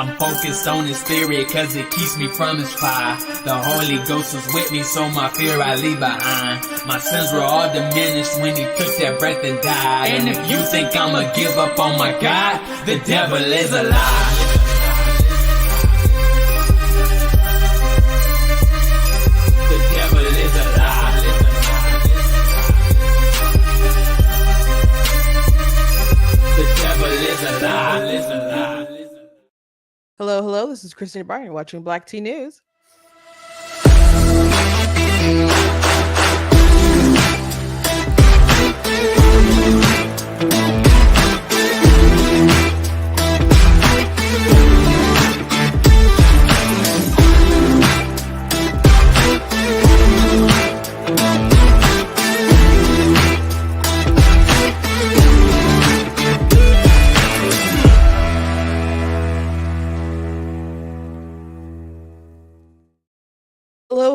I'm focused on his spirit cause it keeps me from his fire. The Holy Ghost was with me, so my fear I leave behind. My sins were all diminished when he took that breath and died. And if you think I'ma give up on my God, the devil is a lie. The devil is a lie. The devil is a lie. Hello, this is Christina Barr. You're watching Black Tea News.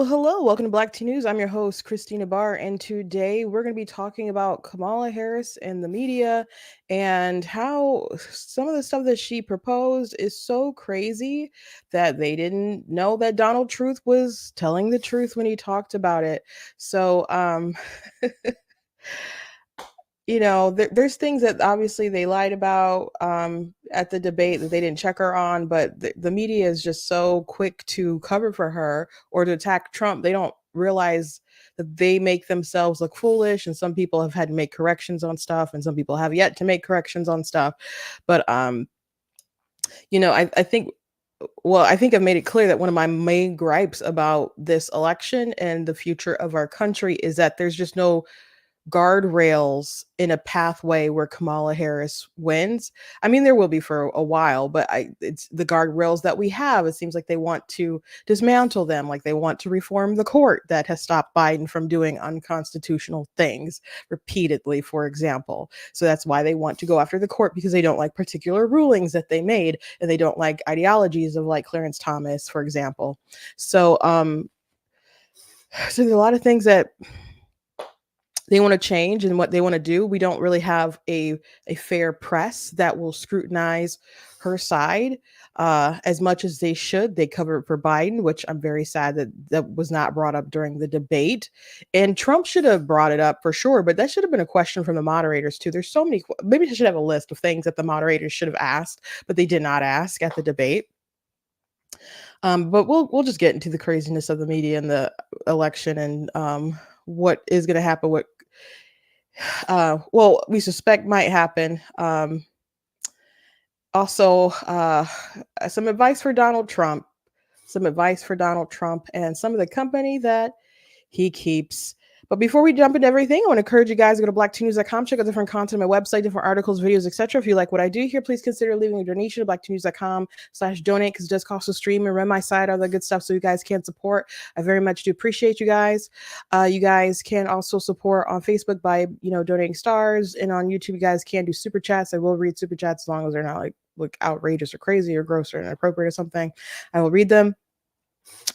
Hello. Welcome to Black Tea News. I'm your host, Christina Barr, and today we're going to be talking about Kamala Harris and the media and how some of the stuff that she proposed is so crazy that they didn't know that Donald Trump was telling the truth when he talked about it. So, there's things that obviously they lied about at the debate that they didn't check her on, but the media is just so quick to cover for her or to attack Trump. They don't realize that they make themselves look foolish, and some people have had to make corrections on stuff, and some people have yet to make corrections on stuff. But I think I've made it clear that one of my main gripes about this election and the future of our country is that there's just no guardrails in a pathway where Kamala Harris wins. I mean, there will be for a while, but it's the guardrails that we have. It seems like they want to dismantle them, like they want to reform the court that has stopped Biden from doing unconstitutional things repeatedly, for example. So that's why they want to go after the court, because they don't like particular rulings that they made, and they don't like ideologies of like Clarence Thomas, for example. So there's a lot of things that they want to change and what they want to do. We don't really have a fair press that will scrutinize her side as much as they should. They cover it for Biden, which I'm very sad that was not brought up during the debate. And Trump should have brought it up for sure, but that should have been a question from the moderators too. There's so many, maybe I should have a list of things that the moderators should have asked, but they did not ask at the debate. But we'll just get into the craziness of the media and the election and what is going to happen, we suspect might happen. Also, some advice for Donald Trump, and some of the company that he keeps. But before we jump into everything, I want to encourage you guys to go to blacktnews.com, check out different content on my website, different articles, videos, etc. If you like what I do here, please consider leaving a donation at blacktnews.com/donate, because it does cost to stream and run my site, all the good stuff, so you guys can support. I very much do appreciate you guys. You guys can also support on Facebook by, donating stars, and on YouTube, you guys can do super chats. I will read super chats as long as they're not like outrageous or crazy or gross or inappropriate or something. I will read them.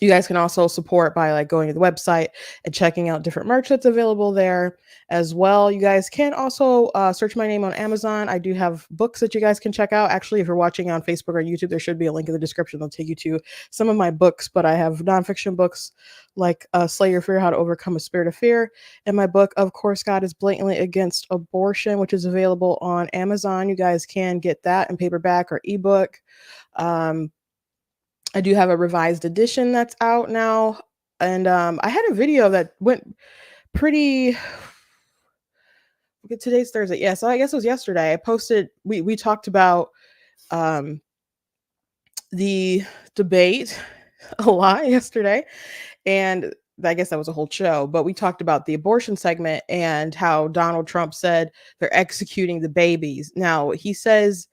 You guys can also support by going to the website and checking out different merch that's available there as well. You guys can also search my name on Amazon. I do have books that you guys can check out. Actually, if you're watching on Facebook or YouTube, there should be a link in the description. They'll take you to some of my books, but I have nonfiction books like Slay Your Fear, How to Overcome a Spirit of Fear. And my book, Of Course God is Blatantly Against Abortion, which is available on Amazon. You guys can get that in paperback or ebook. I do have a revised edition that's out now. And I had a video that went pretty... Today's Thursday. Yeah, so I guess it was yesterday. I posted... We talked about the debate a lot yesterday. And I guess that was a whole show. But we talked about the abortion segment and how Donald Trump said they're executing the babies. Now, he says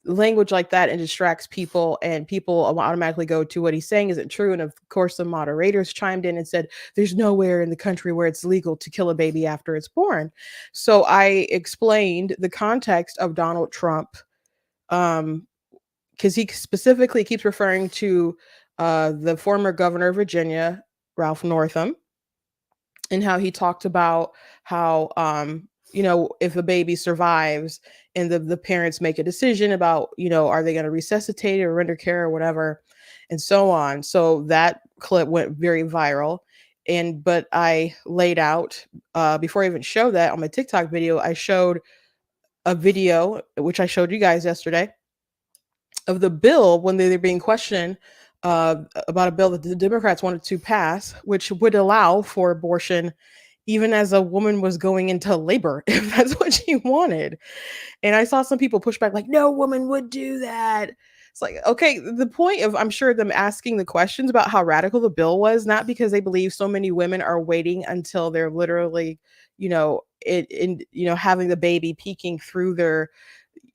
language like that and distracts people, and people automatically go to what he's saying isn't true. And of course, the moderators chimed in and said there's nowhere in the country where it's legal to kill a baby after it's born. So I explained the context of Donald Trump, because he specifically keeps referring to the former governor of Virginia, Ralph Northam, and how he talked about how if a baby survives and the parents make a decision about, are they going to resuscitate or render care or whatever, and so on. So that clip went very viral. But I laid out, before I even showed that on my TikTok video, I showed a video, which I showed you guys yesterday, of the bill when they're being questioned, about a bill that the Democrats wanted to pass, which would allow for abortion even as a woman was going into labor, if that's what she wanted. And I saw some people push back, like, no woman would do that. It's like, okay, the point of, I'm sure, them asking the questions about how radical the bill was, not because they believe so many women are waiting until they're literally, having the baby peeking through their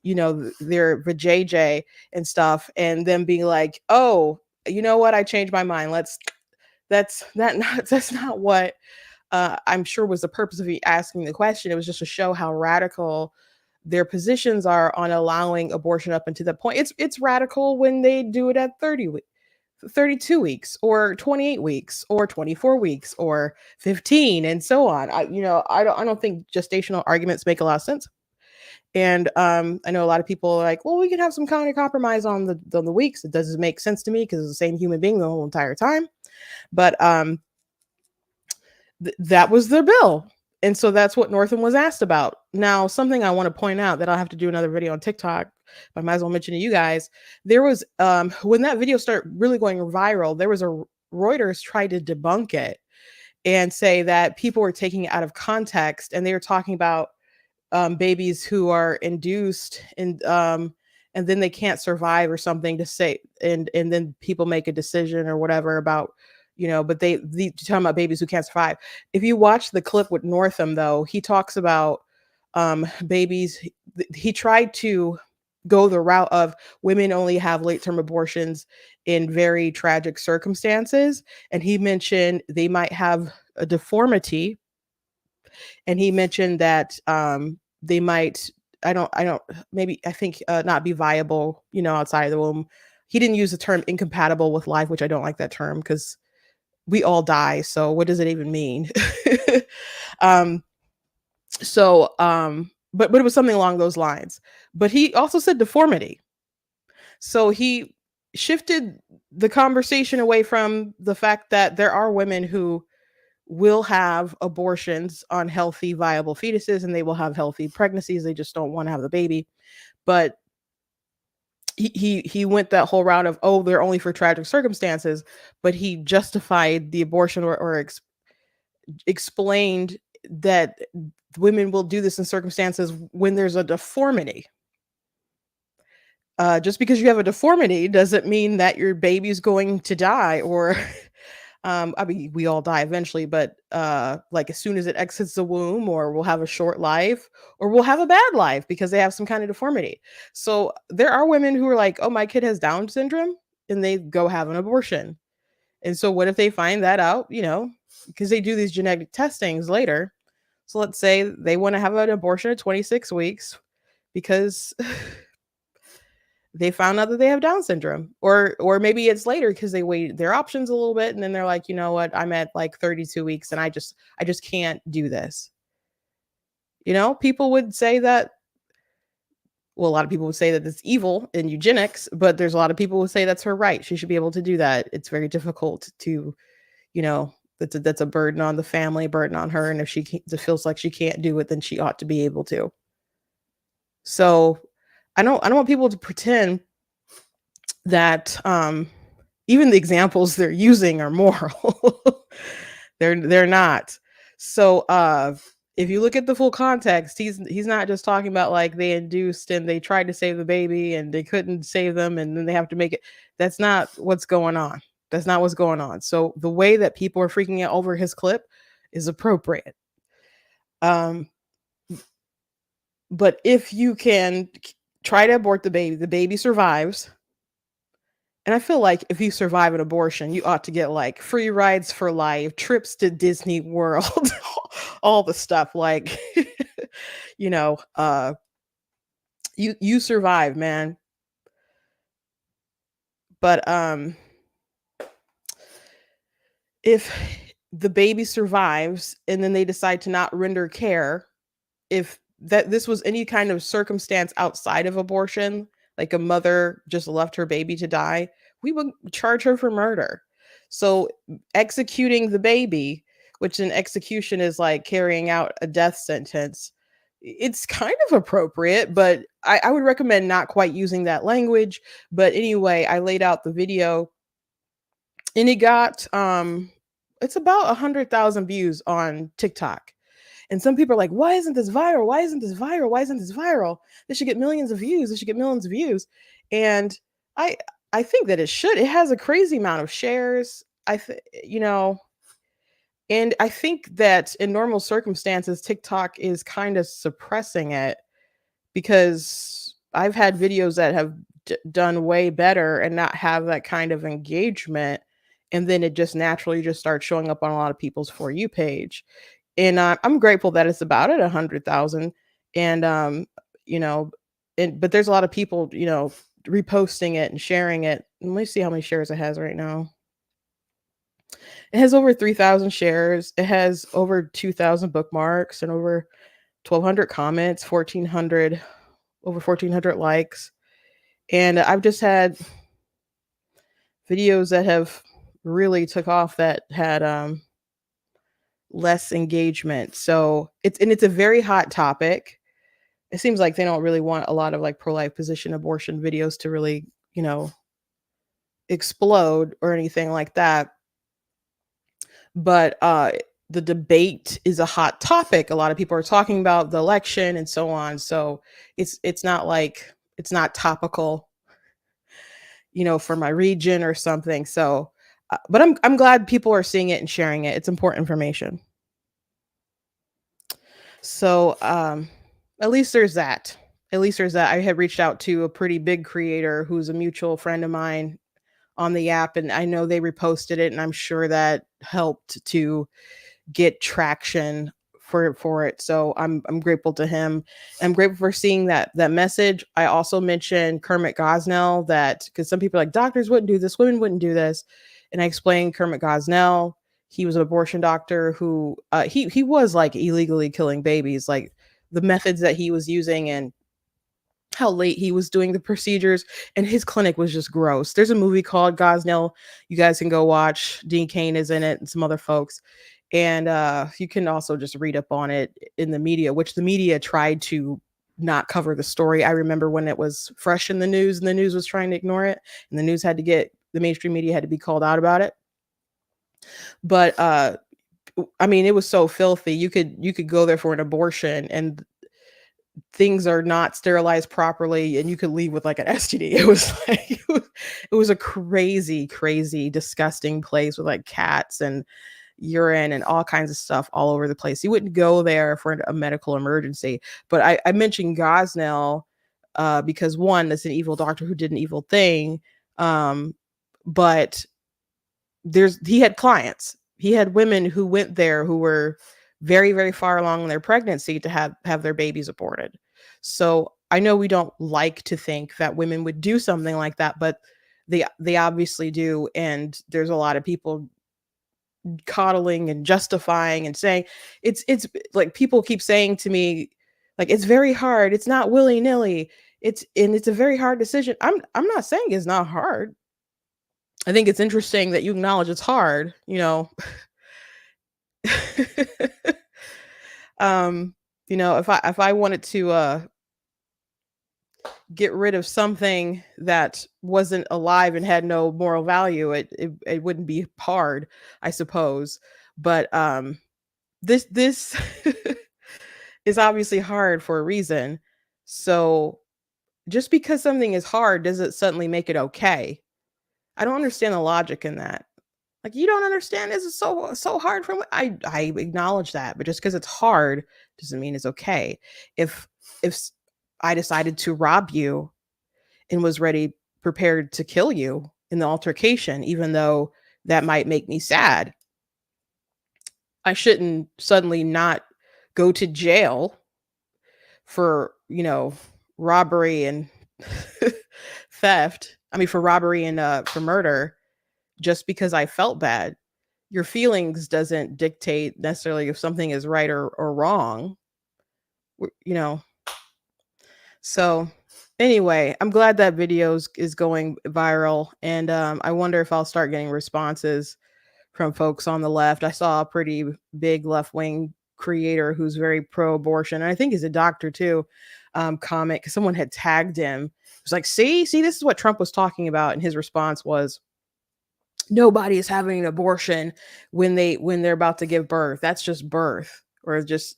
vajayjay and stuff, and them being like, oh, you know what, I changed my mind. That's not what, I'm sure, was the purpose of me asking the question. It was just to show how radical their positions are on allowing abortion up until that point. It's radical when they do it at 32 weeks or 28 weeks or 24 weeks or 15 and so on. I don't think gestational arguments make a lot of sense. And I know a lot of people are like, well, we can have some kind of compromise on the weeks. It doesn't make sense to me because it's the same human being the whole entire time. But that was their bill. And so that's what Northam was asked about. Now, something I want to point out that I'll have to do another video on TikTok, but I might as well mention to you guys. There was, when that video started really going viral, there was a Reuters tried to debunk it and say that people were taking it out of context, and they were talking about babies who are induced and then they can't survive or something, to say, and then people make a decision or whatever about, but they talking about babies who can't survive. If you watch the clip with Northam, though, he talks about babies. He tried to go the route of women only have late-term abortions in very tragic circumstances, and he mentioned they might have a deformity, and he mentioned that they might, I think not be viable, outside of the womb. He didn't use the term incompatible with life, which I don't like that term, because we all die. So what does it even mean? um, but it was something along those lines. But he also said deformity. So he shifted the conversation away from the fact that there are women who will have abortions on healthy, viable fetuses, and they will have healthy pregnancies. They just don't want to have the baby. But he went that whole route of, oh, they're only for tragic circumstances, but he justified the abortion, or explained that women will do this in circumstances when there's a deformity. Just because you have a deformity doesn't mean that your baby's going to die, or I mean, we all die eventually, but like as soon as it exits the womb, or we'll have a short life, or we'll have a bad life because they have some kind of deformity. So there are women who are like, oh, my kid has Down syndrome, and they go have an abortion. And so what if they find that out, because they do these genetic testings later. So let's say they want to have an abortion at 26 weeks because they found out that they have Down syndrome, or maybe it's later because they weighed their options a little bit, and then they're like, you know what, I'm at like 32 weeks and I just can't do this. People would say that, well, a lot of people would say that it's evil in eugenics, but there's a lot of people who say that's her right. She should be able to do that. It's very difficult to, that's a burden on the family, burden on her, and if she feels like she can't do it, then she ought to be able to. So I don't want people to pretend that even the examples they're using are moral. they're not. So if you look at the full context, he's not just talking about like they induced and they tried to save the baby and they couldn't save them and then they have to make it. That's not what's going on. That's not what's going on. So the way that people are freaking out over his clip is appropriate. But if you can try to abort the baby survives. And I feel like if you survive an abortion, you ought to get like free rides for life, trips to Disney World, all the stuff. Like, you survive, man. But if the baby survives and then they decide to not render care, if that this was any kind of circumstance outside of abortion, like a mother just left her baby to die, we would charge her for murder. So executing the baby, which in execution is like carrying out a death sentence, it's kind of appropriate, but I would recommend not quite using that language. But anyway, I laid out the video and it got it's about 100,000 views on TikTok. And some people are like, why isn't this viral? Why isn't this viral? Why isn't this viral? This should get millions of views. This should get millions of views. And I I think that it should. It has a crazy amount of shares. You know, and I think that in normal circumstances, TikTok is kind of suppressing it because I've had videos that have done way better and not have that kind of engagement. And then it just naturally just starts showing up on a lot of people's For You page. And I'm grateful that it's about at 100,000. And, you know, but there's a lot of people, reposting it and sharing it. Let me see how many shares it has right now. It has over 3,000 shares. It has over 2,000 bookmarks and over 1,200 comments, 1,400, over 1,400 likes. And I've just had videos that have really took off that had less engagement. So it's a very hot topic. It seems like they don't really want a lot of like pro-life position abortion videos to really, explode or anything like that. But the debate is a hot topic. A lot of people are talking about the election and so on. So it's not like it's not topical, for my region or something. So, but I'm glad people are seeing it and sharing it. It's important information. So at least there's that. At least there's that. I had reached out to a pretty big creator who's a mutual friend of mine on the app, and I know they reposted it, and I'm sure that helped to get traction for it. So I'm grateful to him. I'm grateful for seeing that message. I also mentioned Kermit Gosnell, that because some people are like, doctors wouldn't do this, women wouldn't do this, and I explained Kermit Gosnell. He was an abortion doctor who he was like illegally killing babies, like the methods that he was using and how late he was doing the procedures, and his clinic was just gross. There's a movie called Gosnell you guys can go watch. Dean Cain is in it and some other folks. And you can also just read up on it in the media, which the media tried to not cover the story. I remember when it was fresh in the news and the news was trying to ignore it, and the mainstream media had to be called out about it. But I mean, it was so filthy. You could go there for an abortion and things are not sterilized properly and you could leave with like an STD. It was like it was a crazy disgusting place with like cats and urine and all kinds of stuff all over the place. You wouldn't go there for a medical emergency. But I mentioned Gosnell because one, that's an evil doctor who did an evil thing. But he had clients. He had women who went there who were very far along in their pregnancy to have their babies aborted. So I know we don't like to think that women would do something like that, but they obviously do. And there's a lot of people coddling and justifying and saying it's like, people keep saying to me, like, it's very hard, it's not willy-nilly, it's a very hard decision. I'm not saying it's not hard. I think it's interesting that you acknowledge it's hard. If I wanted to get rid of something that wasn't alive and had no moral value, it wouldn't be hard, I suppose. But this is obviously hard for a reason. So just because something is hard doesn't suddenly make it okay. I don't understand the logic in that. Like, you don't understand, this is so hard for me. I acknowledge that, but just because it's hard doesn't mean it's okay. If I decided to rob you and was prepared to kill you in the altercation, even though that might make me sad, I shouldn't suddenly not go to jail for, robbery and theft. I mean, for robbery and for murder, just because I felt bad. Your feelings doesn't dictate necessarily if something is right or wrong. you know. So anyway, I'm glad that video is going viral, and I wonder if I'll start getting responses from folks on the left. I saw a pretty big left wing creator who's very pro abortion, and I think he's a doctor too. Comment because someone had tagged him. It was like, see, this is what Trump was talking about, and his response was, "Nobody is having an abortion when they're about to give birth. That's just birth, or just."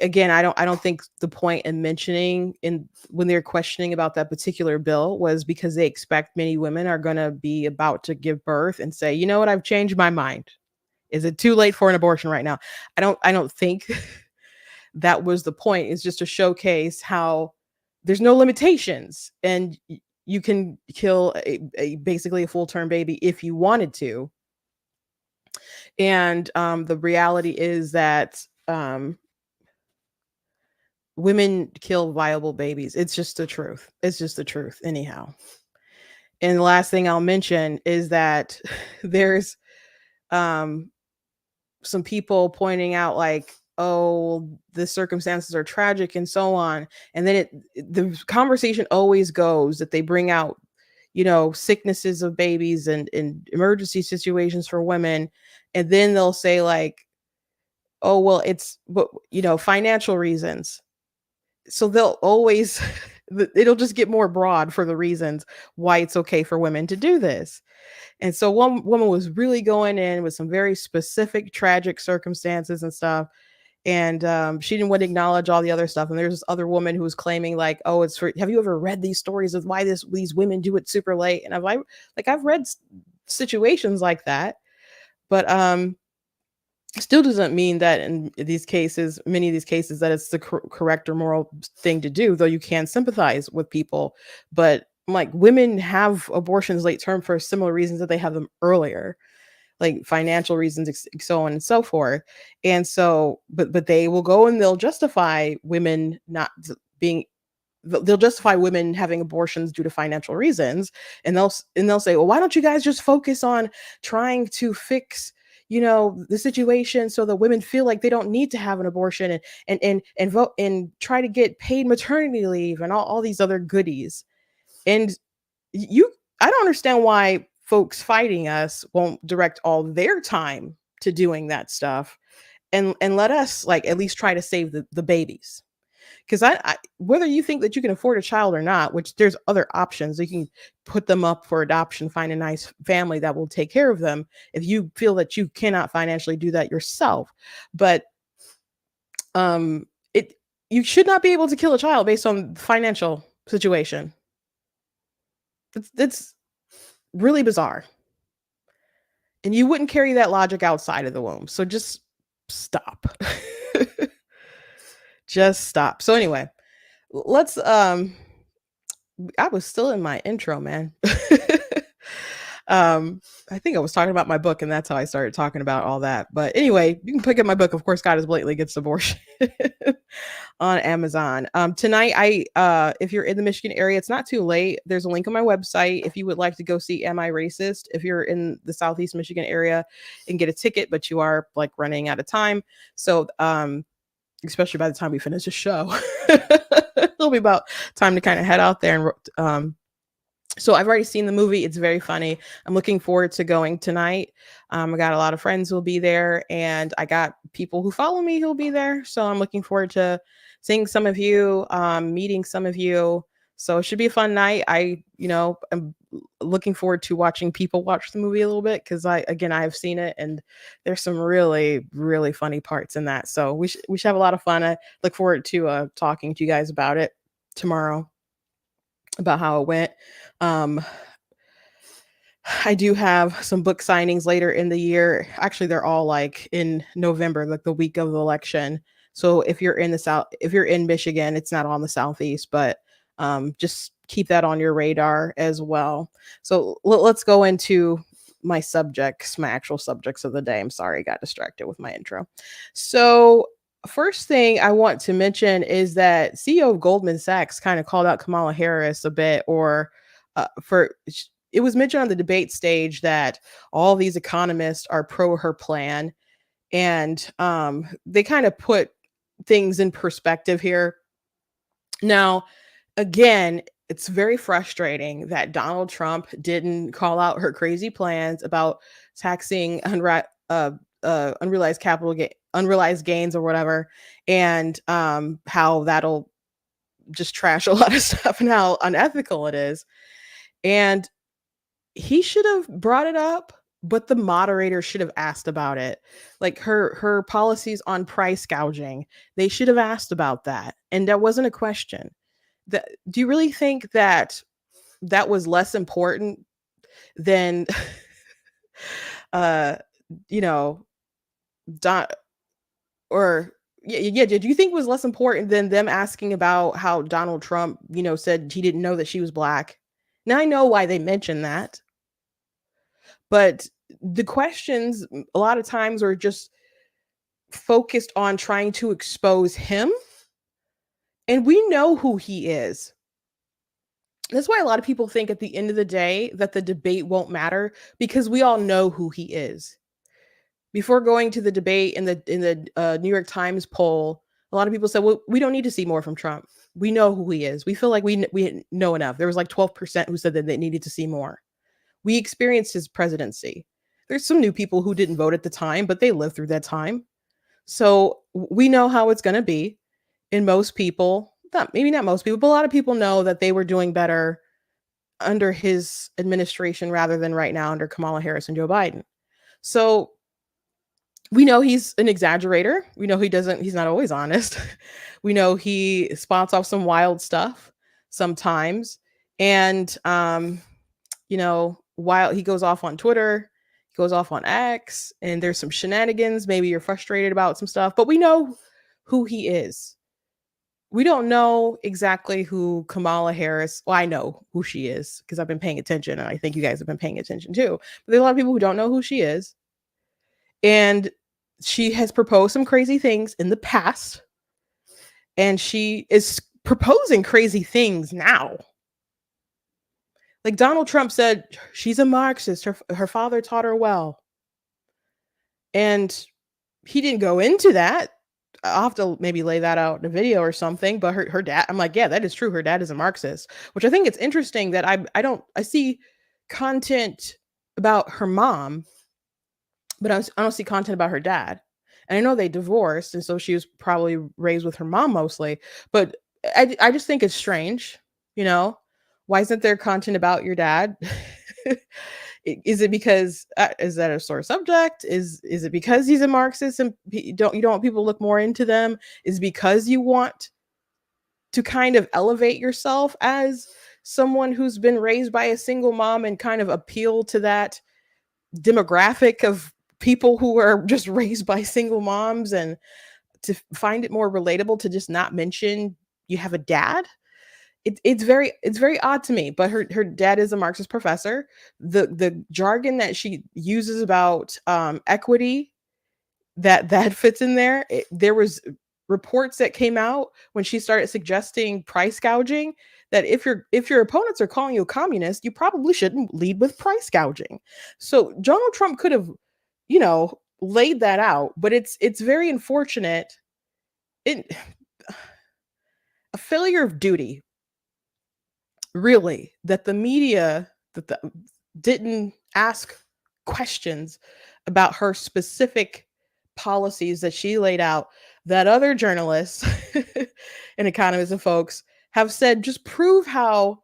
Again, I don't think the point in mentioning in when they're questioning about that particular bill was because they expect many women are going to be about to give birth and say, you know what, I've changed my mind. Is it too late for an abortion right now? I don't think that was the point. It's just to showcase how there's no limitations, and you can kill basically a full term baby if you wanted to. And the reality is that women kill viable babies. It's just the truth. It's just the truth, anyhow. And the last thing I'll mention is that there's some people pointing out, like, oh, the circumstances are tragic and so on. And then the conversation always goes that they bring out, sicknesses of babies and emergency situations for women. And then they'll say, like, oh, well, it's, but, financial reasons. So they'll always it'll just get more broad for the reasons why it's okay for women to do this. And so one woman was really going in with some very specific tragic circumstances and stuff, and she didn't want to acknowledge all the other stuff. And there's this other woman who was claiming, like, oh, it's for, have you ever read these stories of why these women do it super late? And I've read situations like that, but still doesn't mean that in these cases, many of these cases, that it's the correct or moral thing to do, though you can sympathize with people. But like, women have abortions late term for similar reasons that they have them earlier, like financial reasons, so on and so forth. And so, but they will go and they'll justify women not being, they'll justify women having abortions due to financial reasons. And they'll say, well, why don't you guys just focus on trying to fix the situation so that women feel like they don't need to have an abortion, and vote and try to get paid maternity leave and all these other goodies. And I don't understand why folks fighting us won't direct all their time to doing that stuff, and let us, like, at least try to save the babies. Because I whether you think that you can afford a child or not, which there's other options, you can put them up for adoption, find a nice family that will take care of them if you feel that you cannot financially do that yourself. But it you should not be able to kill a child based on financial situation. That's really bizarre. And you wouldn't carry that logic outside of the womb. So just stop. Just stop. So anyway, let's I was still in my intro, man. I think I was talking about my book, and that's how I started talking about all that. But anyway, you can pick up my book, Of Course God is Blatantly Against Abortion, on Amazon. Tonight, if you're in the Michigan area, it's not too late. There's a link on my website if you would like to go see Am I Racist? If you're in the Southeast Michigan area, and get a ticket, but you are like running out of time. So especially by the time we finish the show, it'll be about time to kind of head out there. And so I've already seen the movie. It's very funny. I'm looking forward to going tonight. I got a lot of friends who'll be there, and I got people who follow me who'll be there. So I'm looking forward to seeing some of you, meeting some of you. So it should be a fun night. I'm looking forward to watching people watch the movie a little bit, because I have seen it, and there's some really, really funny parts in that. So we should have a lot of fun. I look forward to talking to you guys about it tomorrow, about how it went. I do have some book signings later in the year. Actually, they're all like in November, like the week of the election. So if you're in the South, if you're in Michigan, it's not on the Southeast, but just keep that on your radar as well. So let's go into my actual subjects of the day. I'm sorry, I got distracted with my intro. So first thing I want to mention is that CEO of Goldman Sachs kind of called out Kamala Harris a bit, or it was mentioned on the debate stage that all these economists are pro her plan. And they kind of put things in perspective here. Now, again, it's very frustrating that Donald Trump didn't call out her crazy plans about taxing unrealized unrealized gains or whatever, and how that'll just trash a lot of stuff and how unethical it is. And he should have brought it up, but the moderator should have asked about it. Like her policies on price gouging, they should have asked about that, and that wasn't a question. Do you really think that that was less important than you know, Don or yeah, did you think it was less important than them asking about how Donald Trump, said he didn't know that she was black? Now I know why they mentioned that, but the questions a lot of times are just focused on trying to expose him, and we know who he is. That's why a lot of people think at the end of the day that the debate won't matter, because we all know who he is. Before going to the debate in the New York Times poll, a lot of people said, "Well, we don't need to see more from Trump. We know who he is. We feel like we know enough." There was like 12% who said that they needed to see more. We experienced his presidency. There's some new people who didn't vote at the time, but they lived through that time. So we know how it's going to be. And most people, maybe not most people, but a lot of people know that they were doing better under his administration rather than right now under Kamala Harris and Joe Biden. So we know he's an exaggerator. We know he's not always honest. We know he spots off some wild stuff sometimes. And, while he goes off on Twitter, he goes off on X, and there's some shenanigans. Maybe you're frustrated about some stuff, but we know who he is. We don't know exactly who Kamala Harris. Well, I know who she is because I've been paying attention, and I think you guys have been paying attention too. But there's a lot of people who don't know who she is. And she has proposed some crazy things in the past, and she is proposing crazy things now. Like Donald Trump said, she's a Marxist. Her father taught her well. And he didn't go into that. I'll have to maybe lay that out in a video or something. But her dad, I'm like, yeah, that is true. Her dad is a Marxist, which I think it's interesting that I see content about her mom, but I don't see content about her dad. And I know they divorced, and so she was probably raised with her mom mostly. But I just think it's strange, Why isn't there content about your dad? Is it because is that a sore subject? Is it because he's a Marxist and you don't want people to look more into them? Is it because you want to kind of elevate yourself as someone who's been raised by a single mom and kind of appeal to that demographic of people who are just raised by single moms, and to find it more relatable to just not mention you have a dad? It's very odd to me. But her dad is a Marxist professor. The jargon that she uses about equity, that fits in there. There was reports that came out when she started suggesting price gouging that if your opponents are calling you a communist, you probably shouldn't lead with price gouging. So Donald Trump could have, laid that out, but it's very unfortunate. A failure of duty, really, that the media didn't ask questions about her specific policies that she laid out, that other journalists and economists and folks have said just prove how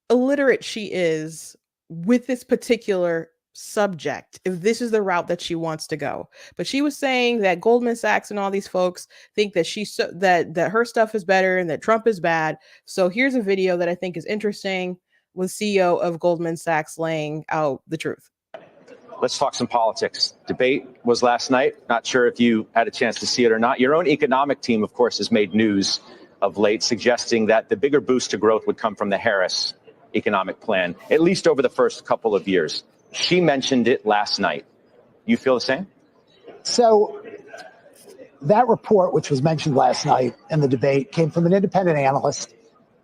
illiterate she is with this particular subject, if this is the route that she wants to go. But she was saying that Goldman Sachs and all these folks think that that her stuff is better and that Trump is bad. So here's a video that I think is interesting with CEO of Goldman Sachs laying out the truth. Let's talk some politics. Debate was last night. Not sure if you had a chance to see it or not. Your own economic team, of course, has made news of late, suggesting that the bigger boost to growth would come from the Harris economic plan, at least over the first couple of years. She mentioned it last night. You feel the same? So that report, which was mentioned last night in the debate, came from an independent analyst.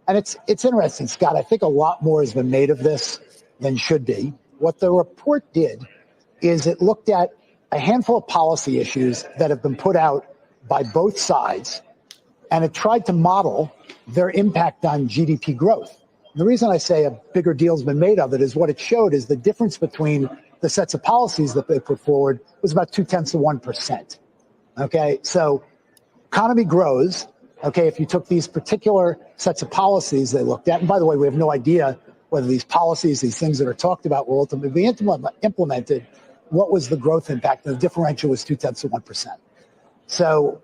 And it's interesting, Scott. I think a lot more has been made of this than should be. What the report did is it looked at a handful of policy issues that have been put out by both sides, and it tried to model their impact on GDP growth. And the reason I say a bigger deal's been made of it is what it showed is the difference between the sets of policies that they put forward was about 0.2%. Okay, so economy grows. Okay, if you took these particular sets of policies they looked at, and by the way, we have no idea whether these policies, these things that are talked about, will ultimately be implemented. What was the growth impact? And the differential was 0.2%. So,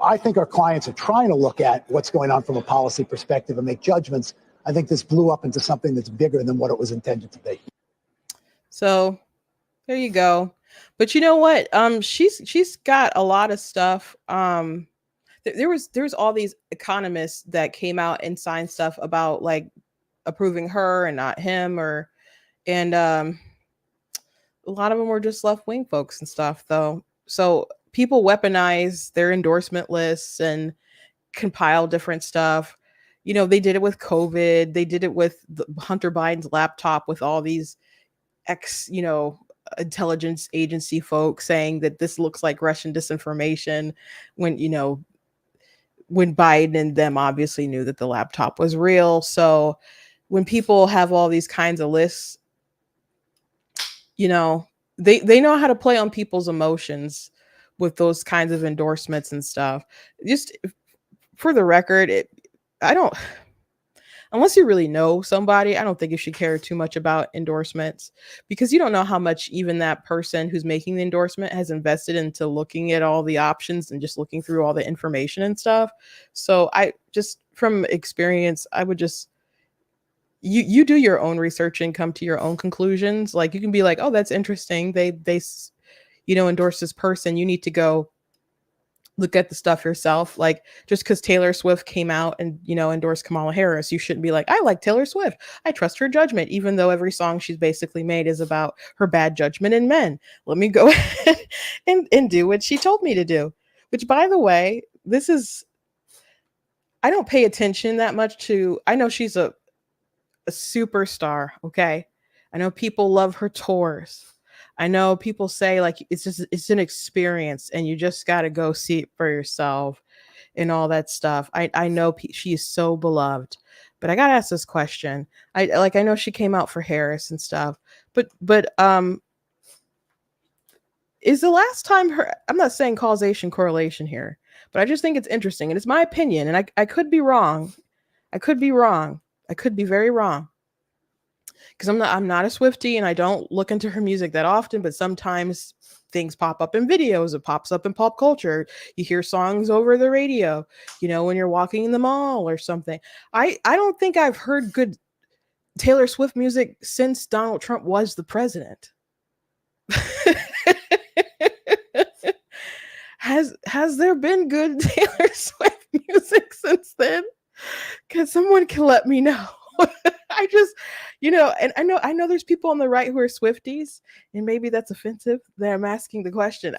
I think our clients are trying to look at what's going on from a policy perspective and make judgments. I think this blew up into something that's bigger than what it was intended to be. So there you go. But you know what? She's got a lot of stuff. There's all these economists that came out and signed stuff about like approving her and not him, and a lot of them were just left wing folks and stuff though. So people weaponize their endorsement lists and compile different stuff. They did it with COVID. They did it with Hunter Biden's laptop with all these intelligence agency folks saying that this looks like Russian disinformation when Biden and them obviously knew that the laptop was real. So when people have all these kinds of lists, they know how to play on people's emotions with those kinds of endorsements and stuff. Just for the record, unless you really know somebody, I don't think you should care too much about endorsements, because you don't know how much even that person who's making the endorsement has invested into looking at all the options and just looking through all the information and stuff. So I just, from experience, I would just, you do your own research and come to your own conclusions. Like, you can be like, oh, that's interesting. They endorse this person. You need to go look at the stuff yourself. Like, just because Taylor Swift came out and endorsed Kamala Harris, you shouldn't be like, I like Taylor Swift, I trust her judgment, even though every song she's basically made is about her bad judgment in men. Let me go ahead and do what she told me to do. Which, by the way, I don't pay attention that much to. I know she's a superstar. Okay, I know people love her tours. I know people say like it's an experience and you just got to go see it for yourself and all that stuff. I know she is so beloved, but I got to ask this question. I know she came out for Harris and stuff, but is the last time I'm not saying causation correlation here, but I just think it's interesting and it's my opinion, and I could be wrong. I could be wrong. I could be very wrong. Because I'm not a Swiftie and I don't look into her music that often, but sometimes things pop up in videos, it pops up in pop culture. You hear songs over the radio, when you're walking in the mall or something. I don't think I've heard good Taylor Swift music since Donald Trump was the president. Has there been good Taylor Swift music since then? Because someone can let me know. I just, and I know there's people on the right who are Swifties, and maybe that's offensive that I'm asking the question.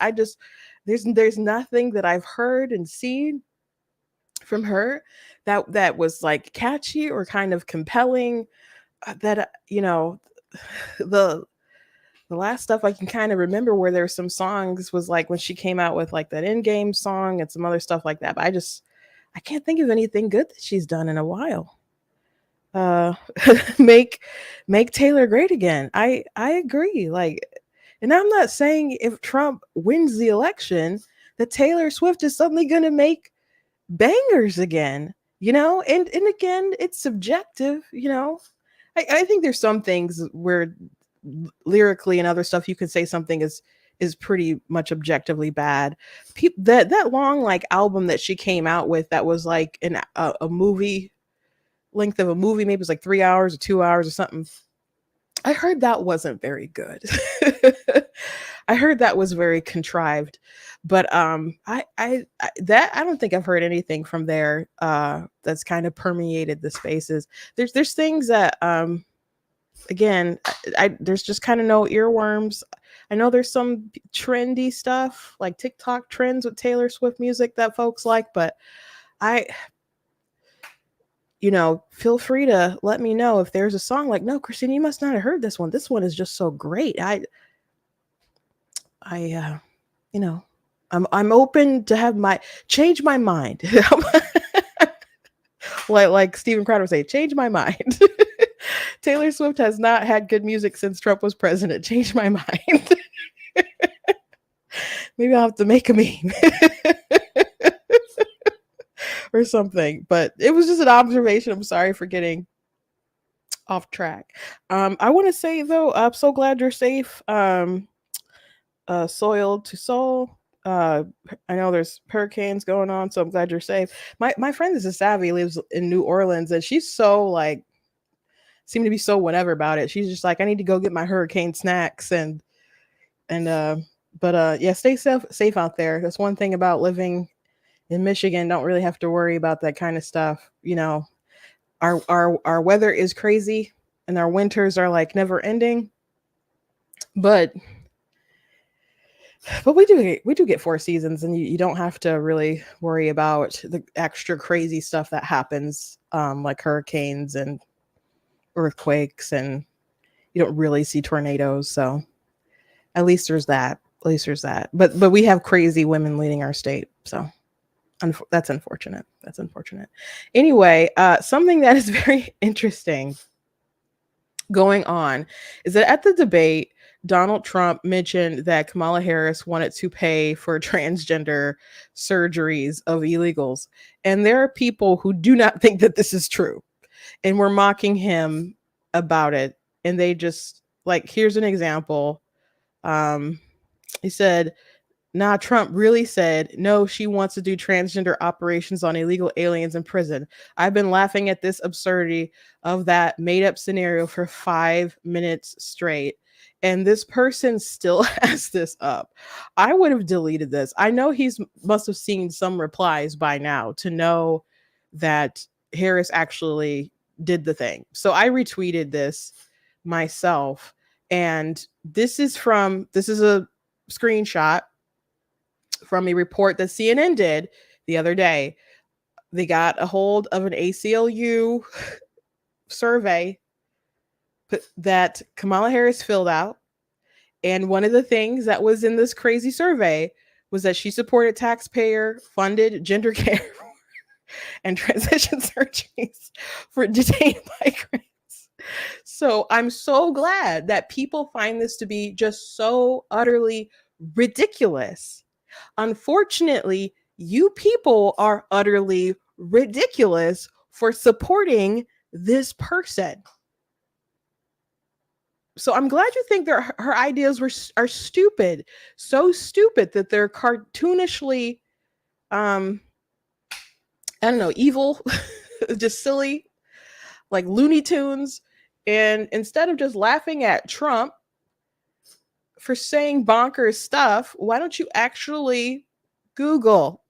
There's nothing that I've heard and seen from her that was like catchy or kind of compelling. The last stuff I can kind of remember where there's some songs was like when she came out with like that Endgame song and some other stuff like that. But I can't think of anything good that she's done in a while. Make Taylor great again. I agree. Like, and I'm not saying if Trump wins the election that Taylor Swift is suddenly going to make bangers again, and again, it's subjective, I think there's some things where lyrically and other stuff you could say something is pretty much objectively bad. That long like album that she came out with that was like a movie length of a movie, maybe it was like 3 hours or 2 hours or something. I heard that wasn't very good. I heard that was very contrived, but I don't think I've heard anything from there that's kind of permeated the spaces. There's things that again, there's just kind of no earworms. I know there's some trendy stuff like TikTok trends with Taylor Swift music that folks like, but feel free to let me know if there's a song like, no, Christina, you must not have heard this one. This one is just so great. I'm open to have change my mind. like Steven Crowder would say, change my mind. Taylor Swift has not had good music since Trump was president. Change my mind. Maybe I'll have to make a meme or something. But it was just an observation. I'm sorry for getting off track. I want to say though, I'm so glad you're safe. Soil to soul. I know there's hurricanes going on, so I'm glad you're safe. My friend is a savvy, lives in New Orleans, and she's so like seemed to be so whatever about it. She's just like, I need to go get my hurricane snacks and yeah, stay safe out there. That's one thing about living in Michigan. Don't really have to worry about that kind of stuff. You know, our weather is crazy and our winters are like never ending. But we do get 4 seasons, and you don't have to really worry about the extra crazy stuff that happens, like hurricanes and earthquakes, and you don't really see tornadoes. So at least there's that. But we have crazy women leading our state, so that's unfortunate. Anyway, something that is very interesting going on is that at the debate, Donald Trump mentioned that Kamala Harris wanted to pay for transgender surgeries of illegals. And there are people who do not think that this is true and were mocking him about it. And they just like, here's an example. He said, nah, Trump really said, no, she wants to do transgender operations on illegal aliens in prison. I've been laughing at this absurdity of that made up scenario for 5 minutes straight. And this person still has this up. I would have deleted this. I know must have seen some replies by now to know that Harris actually did the thing. So I retweeted this myself. And this is a screenshot from a report that CNN did the other day. They got a hold of an ACLU survey that Kamala Harris filled out. And one of the things that was in this crazy survey was that she supported taxpayer-funded gender care and transition surgeries for detained migrants. So I'm so glad that people find this to be just so utterly ridiculous. Unfortunately, you people are utterly ridiculous for supporting this person. So I'm glad you think her ideas are stupid, so stupid that they're cartoonishly, I don't know, evil, just silly, like Looney Tunes. And instead of just laughing at Trump for saying bonkers stuff, why don't you actually Google?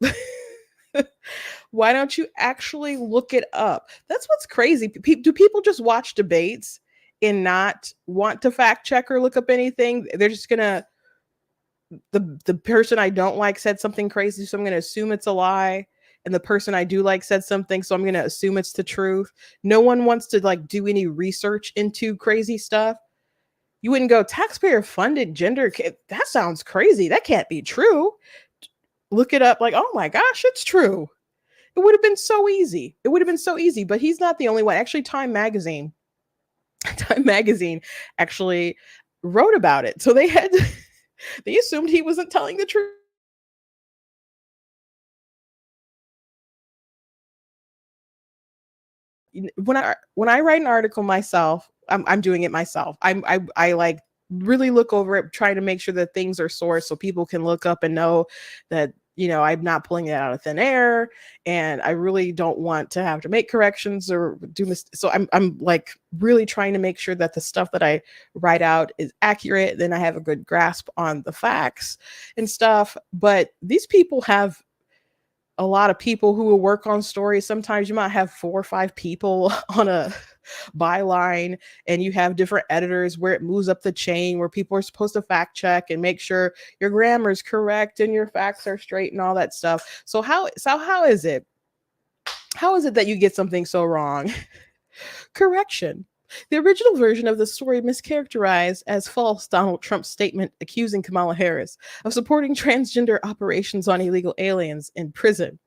Why don't you actually look it up? That's what's crazy. Do people just watch debates and not want to fact check or look up anything? They're just gonna, the person I don't like said something crazy, so I'm gonna assume it's a lie. And the person I do like said something, so I'm gonna assume it's the truth. No one wants to like do any research into crazy stuff. You wouldn't go, taxpayer funded gender. That sounds crazy. That can't be true. Look it up, like, oh my gosh, it's true. It would have been so easy. But he's not the only one. Actually, Time Magazine actually wrote about it. So they assumed he wasn't telling the truth. When I write an article myself, I'm doing it myself. I like really look over it, trying to make sure that things are sourced so people can look up and know that, you know, I'm not pulling it out of thin air, and I really don't want to have to make corrections or do mistakes. So I'm like really trying to make sure that the stuff that I write out is accurate. Then I have a good grasp on the facts and stuff. But these people have a lot of people who will work on stories. Sometimes you might have 4 or 5 people on a byline, and you have different editors where it moves up the chain, where people are supposed to fact check and make sure your grammar is correct and your facts are straight and all that stuff. So how is it that you get something so wrong? Correction. The original version of the story mischaracterized as false Donald Trump's statement accusing Kamala Harris of supporting transgender operations on illegal aliens in prison.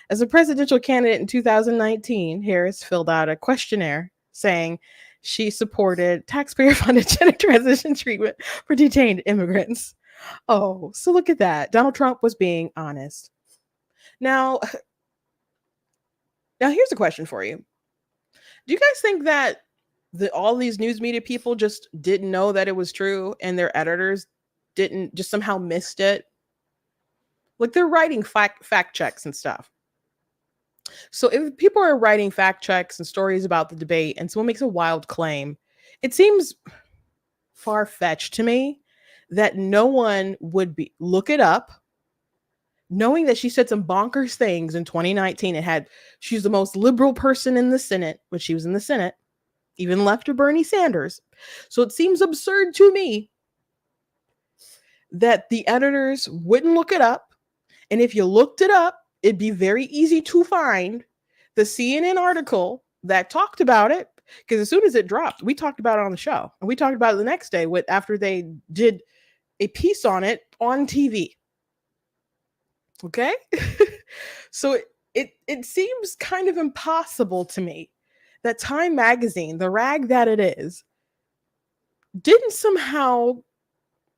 As a presidential candidate in 2019, Harris filled out a questionnaire saying she supported taxpayer funded gender transition treatment for detained immigrants. Oh, so look at that. Donald Trump was being honest. Now, here's a question for you. Do you guys think that all these news media people just didn't know that it was true and their editors didn't just somehow missed it? Like they're writing fact checks and stuff. So if people are writing fact checks and stories about the debate and someone makes a wild claim, it seems far-fetched to me that no one would look it up, knowing that she said some bonkers things in 2019 and she's the most liberal person in the Senate when she was in the Senate, even left to Bernie Sanders. So it seems absurd to me that the editors wouldn't look it up. And if you looked it up, it'd be very easy to find the CNN article that talked about it. Because as soon as it dropped, we talked about it on the show. And we talked about it the next day after they did a piece on it on TV. Okay? So it seems kind of impossible to me that Time Magazine, the rag that it is, didn't somehow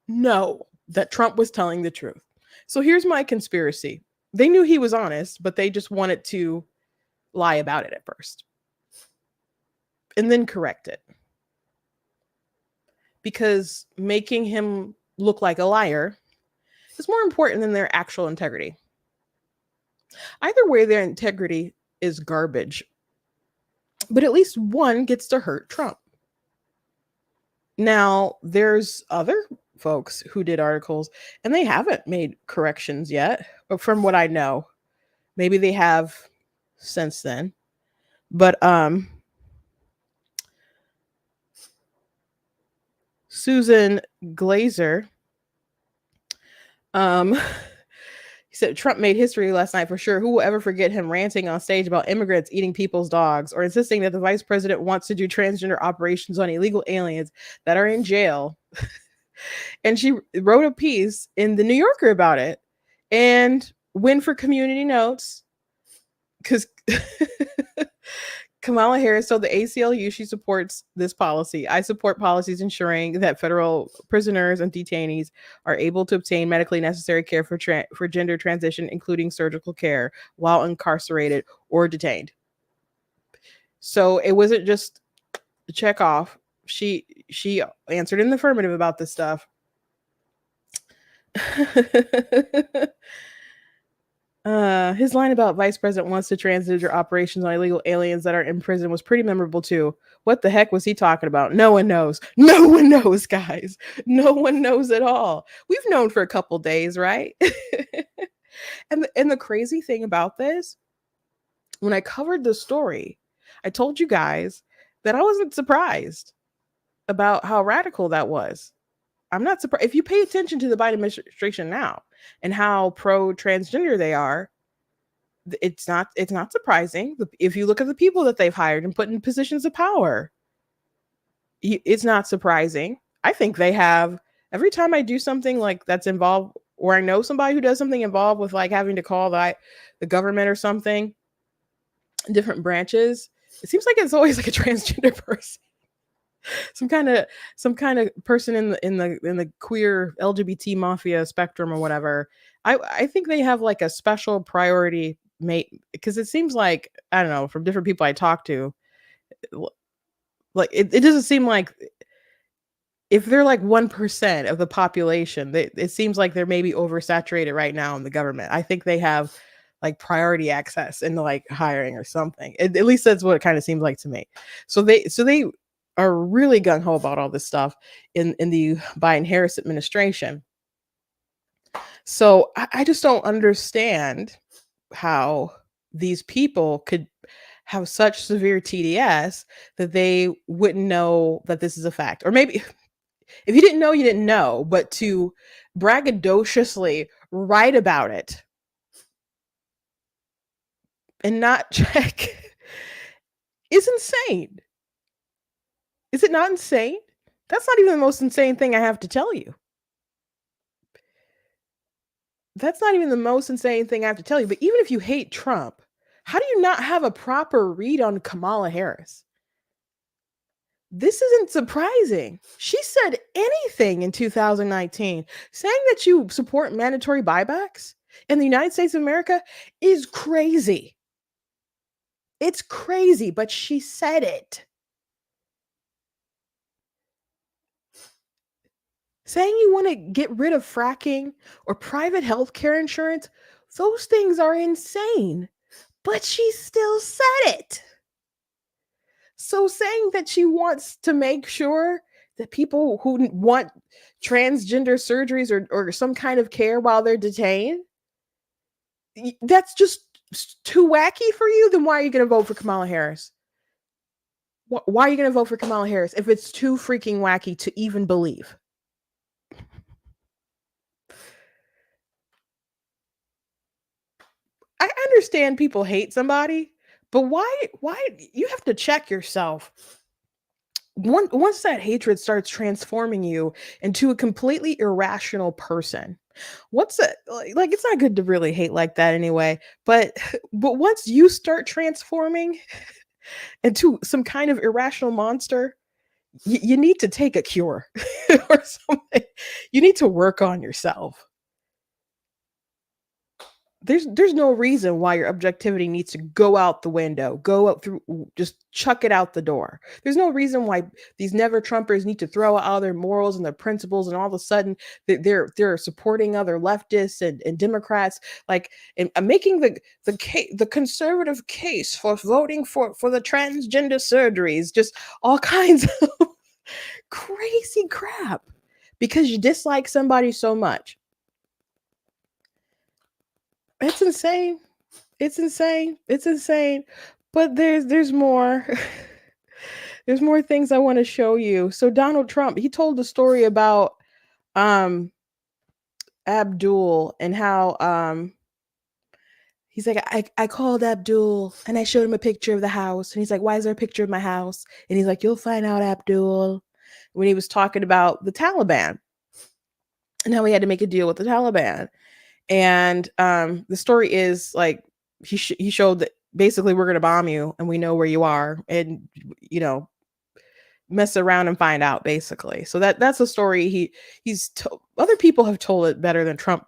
know that Trump was telling the truth. So here's my conspiracy. They knew he was honest, but they just wanted to lie about it at first and then correct it. Because making him look like a liar is more important than their actual integrity. Either way, their integrity is garbage. But at least one gets to hurt Trump. Now, there's other folks who did articles and they haven't made corrections yet, but from what I know. Maybe they have since then. But Susan Glazer, he said Trump made history last night for sure. Who will ever forget him ranting on stage about immigrants eating people's dogs or insisting that the vice president wants to do transgender operations on illegal aliens that are in jail? And she wrote a piece in the New Yorker about it and went for community notes because Kamala Harris told the ACLU she supports this policy. I support policies ensuring that federal prisoners and detainees are able to obtain medically necessary care for gender transition, including surgical care, while incarcerated or detained. So it wasn't just a check off. She answered in the affirmative about this stuff. His line about vice president wants to transgender operations on illegal aliens that are in prison was pretty memorable too. What the heck was he talking about? No one knows. No one knows, guys. No one knows at all. We've known for a couple days, right? And the crazy thing about this, when I covered the story, I told you guys that I wasn't surprised about how radical that was. I'm not surprised. If you pay attention to the Biden administration now and how pro-transgender they are, it's not surprising. If you look at the people that they've hired and put in positions of power, it's not surprising. I think they have, every time I do something like that's involved, or I know somebody who does something involved with like having to call the government or something, different branches, it seems like it's always like a transgender person. Some kind of person in the queer LGBT mafia spectrum or whatever. I think they have like a special priority because it seems like, I don't know, from different people I talk to, like it doesn't seem like if they're like 1% of the population, it seems like they're maybe oversaturated right now in the government. I think they have like priority access into like hiring or something. At least that's what it kind of seems like to me. So they are really gung-ho about all this stuff in the Biden-Harris administration. So I just don't understand how these people could have such severe TDS that they wouldn't know that this is a fact. Or maybe if you didn't know, you didn't know, but to braggadociously write about it and not check is insane. Is it not insane? That's not even the most insane thing I have to tell you. That's not even the most insane thing I have to tell you. But even if you hate Trump, how do you not have a proper read on Kamala Harris? This isn't surprising. She said anything in 2019. Saying that you support mandatory buybacks in the United States of America is crazy. It's crazy, but she said it. Saying you want to get rid of fracking or private health care insurance, those things are insane. But she still said it. So saying that she wants to make sure that people who want transgender surgeries or some kind of care while they're detained, that's just too wacky for you, then why are you going to vote for Kamala Harris? Why are you going to vote for Kamala Harris if it's too freaking wacky to even believe? I understand people hate somebody, but why you have to check yourself. Once that hatred starts transforming you into a completely irrational person, what's it like? It's not good to really hate like that anyway. But once you start transforming into some kind of irrational monster, you need to take a cure or something. You need to work on yourself. There's no reason why your objectivity needs to go out the window, go up through, just chuck it out the door. There's no reason why these never Trumpers need to throw out all their morals and their principles, and all of a sudden they're supporting other leftists and Democrats, like, and making the conservative case for voting for the transgender surgeries, just all kinds of crazy crap because you dislike somebody so much. It's insane. It's insane. It's insane. But there's more. There's more things I want to show you. So Donald Trump, he told the story about Abdul and how he's like, I called Abdul and I showed him a picture of the house. And he's like, why is there a picture of my house? And he's like, you'll find out, Abdul. When he was talking about the Taliban and how he had to make a deal with the Taliban. And the story is like he showed that basically we're going to bomb you and we know where you are, and mess around and find out, basically. So that's a story other people have told it better than Trump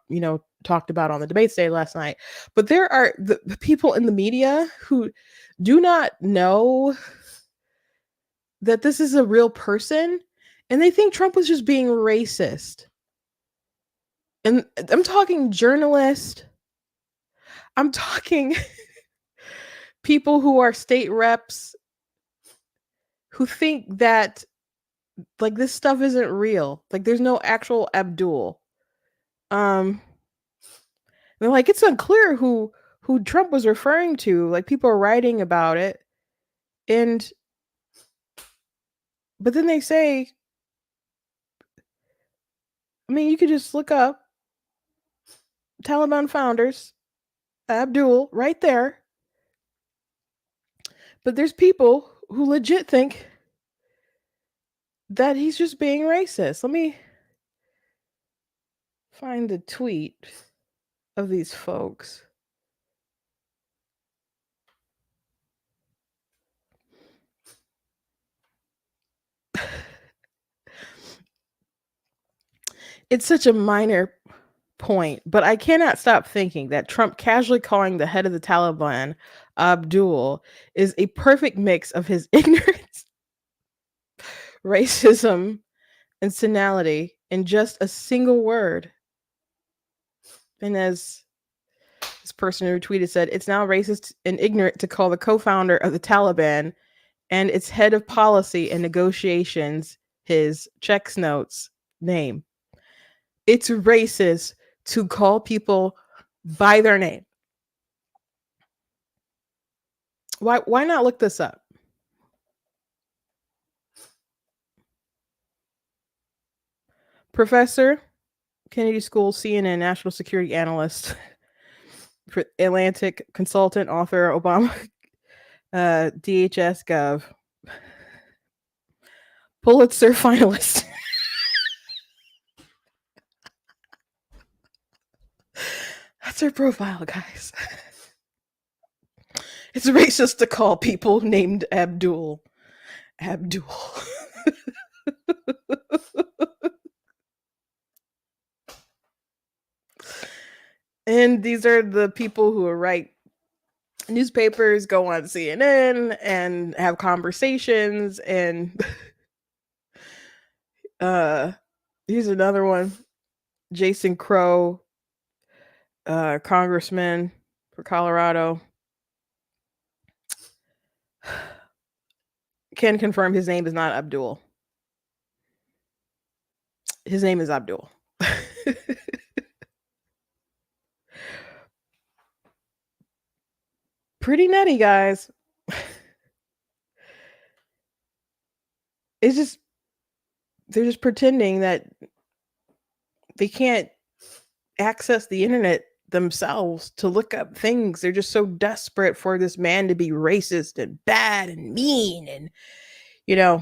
talked about on the debate stage last night. But there are the people in the media who do not know that this is a real person, and they think Trump was just being racist. And I'm talking journalists. I'm talking people who are state reps who think that like this stuff isn't real. Like there's no actual Abdul. They're like, it's unclear who Trump was referring to. Like people are writing about it. But then they say, I mean, you could just look up Taliban founders, Abdul, right there. But there's people who legit think that he's just being racist. Let me find the tweet of these folks. It's such a minor point, but I cannot stop thinking that Trump casually calling the head of the Taliban Abdul is a perfect mix of his ignorance, racism, and senility in just a single word. And as this person who retweeted said, it's now racist and ignorant to call the co-founder of the Taliban and its head of policy and negotiations his checks notes name. It's racist to call people by their name. Why not look this up? Professor, Kennedy School, CNN national security analyst, Atlantic consultant, author, Obama, DHS Gov. Pulitzer finalist. That's her profile, guys. It's racist to call people named Abdul. And these are the people who write newspapers, go on CNN and have conversations. And here's another one. Jason Crow, congressman for Colorado, can confirm his name is not Abdul. His name is Abdul. Pretty nutty, guys. It's just, they're just pretending that they can't access the internet themselves to look up things. They're just so desperate for this man to be racist and bad and mean and, you know.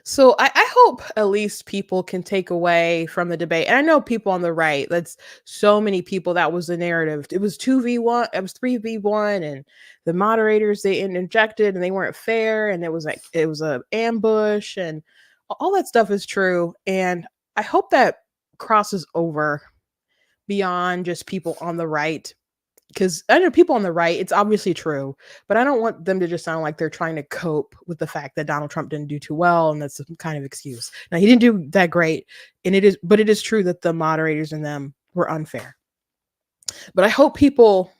So I hope at least people can take away from the debate. And I know people on the right, that's so many people, that was the narrative. It was 2v1, it was 3v1, and the moderators, they interjected and they weren't fair, and it was a ambush, and all that stuff is true. And I hope that crosses over beyond just people on the right, because I know people on the right, it's obviously true, but I don't want them to just sound like they're trying to cope with the fact that Donald Trump didn't do too well, and that's some kind of excuse. Now, he didn't do that great, and it is true that the moderators and them were unfair. But I hope people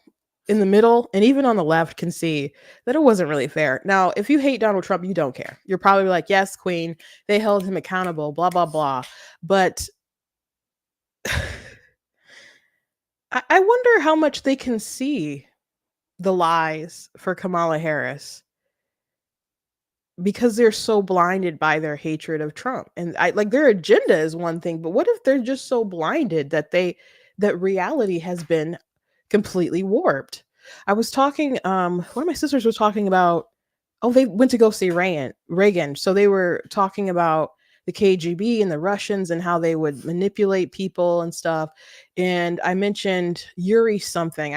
in the middle and even on the left can see that it wasn't really fair. Now, if you hate Donald Trump, you don't care. You're probably like, yes, queen, they held him accountable, blah, blah, blah. But I wonder how much they can see the lies for Kamala Harris, because they're so blinded by their hatred of Trump. And their agenda is one thing, but what if they're just so blinded that reality has been completely warped? I was talking, one of my sisters was talking about, they went to go see Reagan. So they were talking about the KGB and the Russians and how they would manipulate people and stuff. And I mentioned Yuri something.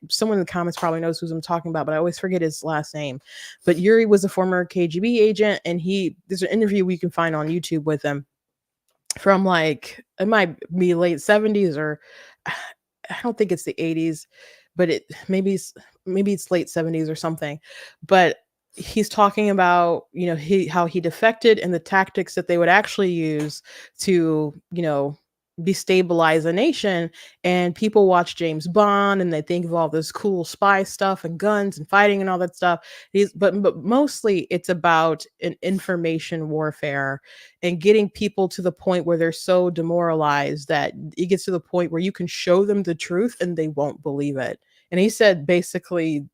Someone in the comments probably knows who I'm talking about, but I always forget his last name. But Yuri was a former KGB agent, and there's an interview we can find on YouTube with him from it might be late 70s, or I don't think it's the 80s, but maybe it's late 70s or something. But he's talking about, how he defected and the tactics that they would actually use to, destabilize a nation. And people watch James Bond and they think of all this cool spy stuff and guns and fighting and all that stuff. But mostly it's about an information warfare and getting people to the point where they're so demoralized that it gets to the point where you can show them the truth and they won't believe it. And he said basically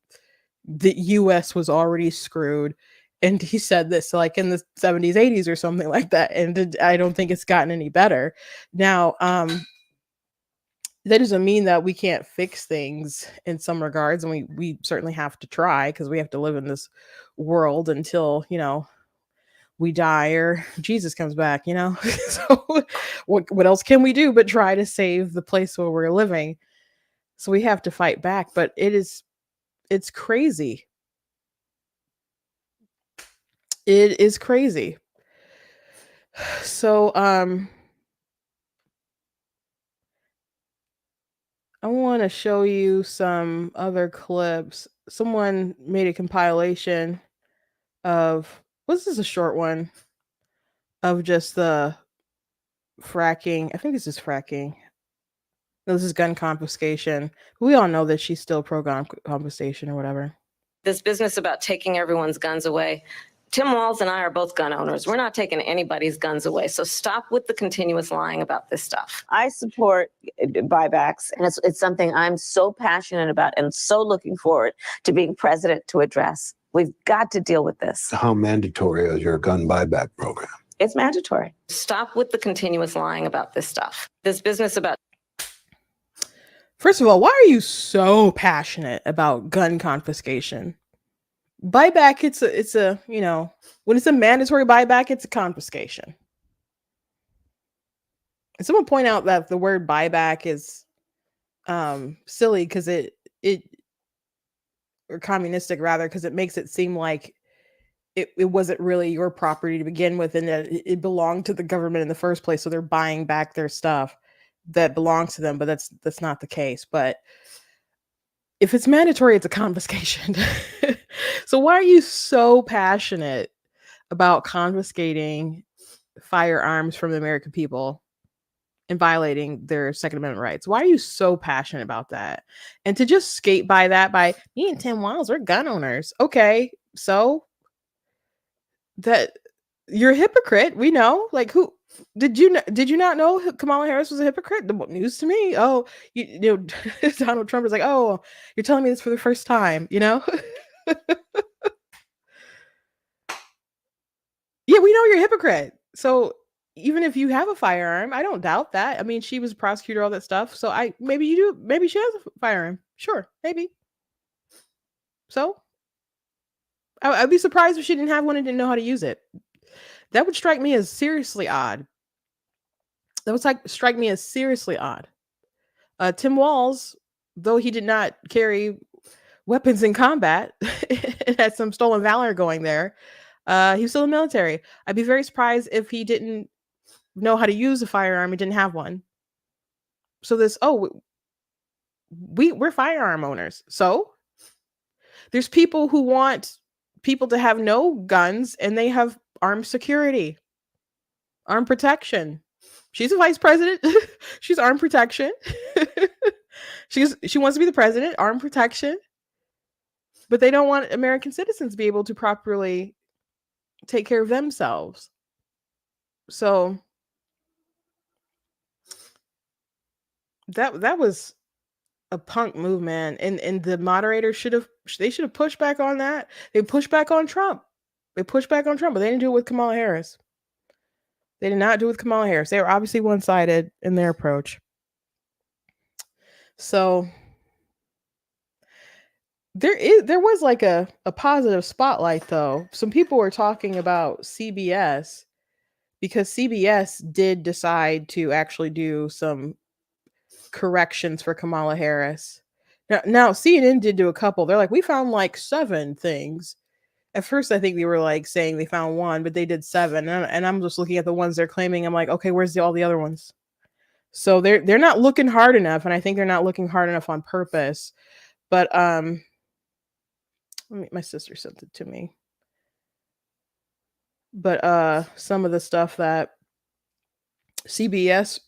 the US was already screwed. And he said this in the 70s, 80s or something like that. And I don't think it's gotten any better. Now, that doesn't mean that we can't fix things in some regards. And we certainly have to try, because we have to live in this world until, we die or Jesus comes back, So what else can we do but try to save the place where we're living? So we have to fight back. But it's crazy. It is crazy. So I want to show you some other clips. Someone made a compilation of, this is a short one, of just the fracking. I think this is fracking. No, this is gun confiscation. We all know that she's still pro gun confiscation or whatever. This business about taking everyone's guns away. Tim Walz and I are both gun owners. We're not taking anybody's guns away. So stop with the continuous lying about this stuff. I support buybacks, and it's something I'm so passionate about and so looking forward to being president to address. We've got to deal with this. How mandatory is your gun buyback program? It's mandatory. Stop with the continuous lying about this stuff. This business about... First of all, why are you so passionate about gun confiscation? Buyback, it's a, you know, when it's a mandatory buyback, it's a confiscation. And someone point out that the word buyback is silly because it or communistic rather, because it makes it seem like it wasn't really your property to begin with, and that it belonged to the government in the first place. So they're buying back their stuff that belongs to them, but that's not the case. But if it's mandatory, it's a confiscation. So why are you so passionate about confiscating firearms from the American people and violating their Second Amendment rights? Why are you so passionate about that? And to just skate by that by me and Tim Wiles, we're gun owners. Okay, so that you're a hypocrite. We know. Like, who did you not know Kamala Harris was a hypocrite? The news to me. Oh, you know, Donald Trump is like, oh, you're telling me this for the first time, you know? Yeah, we know you're a hypocrite. So even if you have a firearm, I don't doubt that. I mean, she was a prosecutor, all that stuff. So maybe you do. Maybe she has a firearm. Sure, maybe. So I'd be surprised if she didn't have one and didn't know how to use it. That would strike me as seriously odd. That would strike me as seriously odd. Tim Walz, though he did not carry weapons in combat and had some stolen valor going there, he was still in the military. I'd be very surprised if he didn't know how to use a firearm and didn't have one. So we're firearm owners. So there's people who want people to have no guns, and they have armed security, armed protection. She's a vice president. She's armed protection. She wants to be the president, armed protection. But they don't want American citizens to be able to properly take care of themselves. So that was a punk move, man. And the moderators should have pushed back on that. They pushed back on Trump. But they didn't do it with Kamala Harris. They did not do it with Kamala Harris. They were obviously one-sided in their approach. So there was like a positive spotlight, though. Some people were talking about CBS, because CBS did decide to actually do some corrections for Kamala Harris. Now CNN did do a couple. They're like, we found like 7 things. At first, I think they were like saying they found 1, but they did 7. And I'm just looking at the ones they're claiming. I'm like, okay, where's all the other ones? So they're not looking hard enough, and I think they're not looking hard enough on purpose. But my sister sent it to me. But some of the stuff that CBS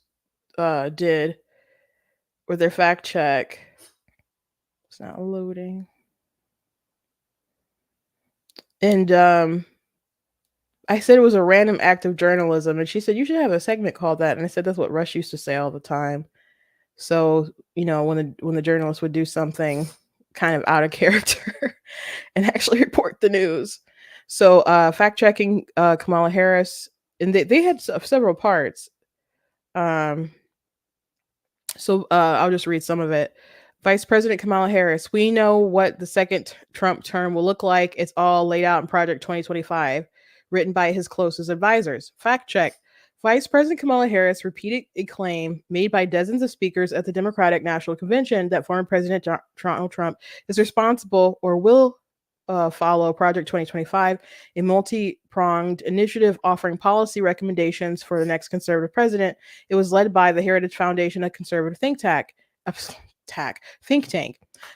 did with their fact check, it's not loading. And I said it was a random act of journalism, and she said you should have a segment called that. And I said that's what Rush used to say all the time. So, you know, when the journalist would do something kind of out of character and actually report the news. So fact checking Kamala Harris, and they had several parts. So I'll just read some of it. Vice President Kamala Harris, we know what the second Trump term will look like. It's all laid out in Project 2025, written by his closest advisors. Fact check. Vice President Kamala Harris repeated a claim made by dozens of speakers at the Democratic National Convention that former President Donald Trump is responsible or will follow Project 2025, a multi-pronged initiative offering policy recommendations for the next conservative president. It was led by the Heritage Foundation, a conservative think tank.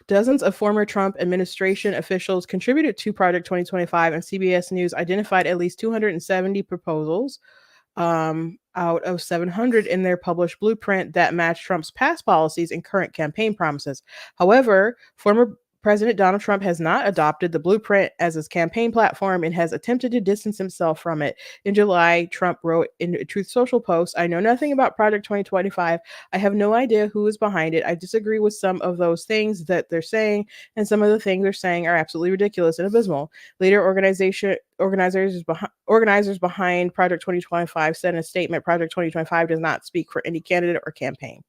Dozens of former Trump administration officials contributed to Project 2025, and CBS News identified at least 270 proposals out of 700 in their published blueprint that matched Trump's past policies and current campaign promises. However, former President Donald Trump has not adopted the blueprint as his campaign platform and has attempted to distance himself from it. In July, Trump wrote in a Truth Social post, I know nothing about Project 2025. I have no idea who is behind it. I disagree with some of those things that they're saying, and some of the things they're saying are absolutely ridiculous and abysmal. Later, organizers behind Project 2025 said in a statement, Project 2025 does not speak for any candidate or campaign.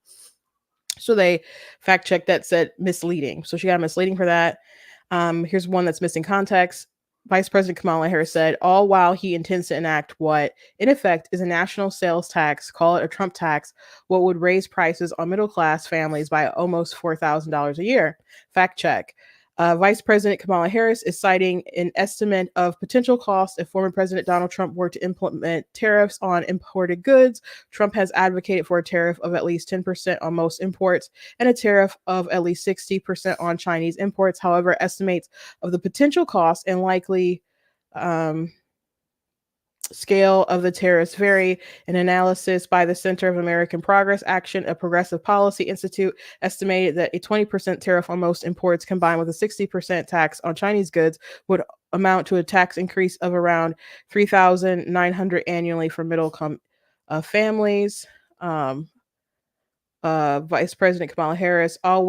So they fact checked that, said misleading. So she got misleading for that. Here's one that's missing context. Vice President Kamala Harris said, all while he intends to enact what, in effect, is a national sales tax, call it a Trump tax, what would raise prices on middle class families by almost $4,000 a year. Fact check. Vice President Kamala Harris is citing an estimate of potential costs if former President Donald Trump were to implement tariffs on imported goods. Trump has advocated for a tariff of at least 10% on most imports and a tariff of at least 60% on Chinese imports. However, estimates of the potential costs and likely scale of the tariffs vary. An analysis by the Center of American Progress Action, a progressive policy institute, estimated that a 20% tariff on most imports combined with a 60% tax on Chinese goods would amount to a tax increase of around $3,900 annually for middle-income families. Vice President Kamala Harris, all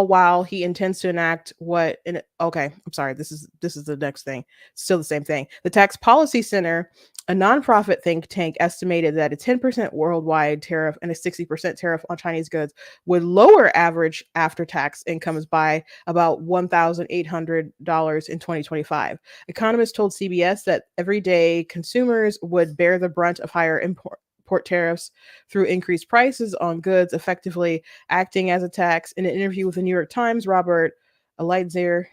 while he intends to enact what in okay, I'm sorry, this is the next thing. Still the same thing. The Tax Policy Center, a nonprofit think tank, estimated that a 10% worldwide tariff and a 60% tariff on Chinese goods would lower average after-tax incomes by about $1,800 in 2025. Economists told CBS that everyday consumers would bear the brunt of higher import tariffs through increased prices on goods, effectively acting as a tax. In an interview with the New York Times, Robert Lighthizer,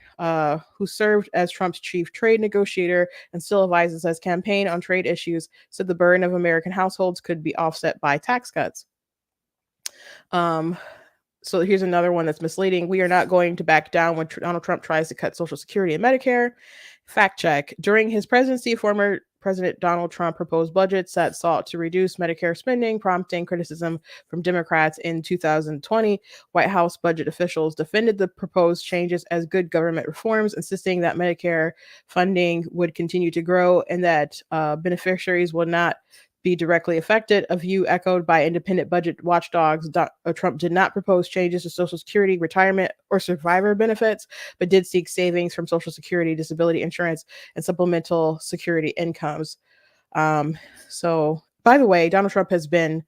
who served as Trump's chief trade negotiator and still advises his campaign on trade issues, said the burden of American households could be offset by tax cuts. So here's another one that's misleading. We are not going to back down when Donald Trump tries to cut Social Security and Medicare. Fact check. During his presidency, former President Donald Trump proposed budgets that sought to reduce Medicare spending, prompting criticism from Democrats in 2020. White House budget officials defended the proposed changes as good government reforms, insisting that Medicare funding would continue to grow and that beneficiaries will not be directly affected, a view echoed by independent budget watchdogs. Trump did not propose changes to Social Security, retirement, or survivor benefits, but did seek savings from Social Security, disability insurance, and supplemental security incomes. So, by the way, Donald Trump he's been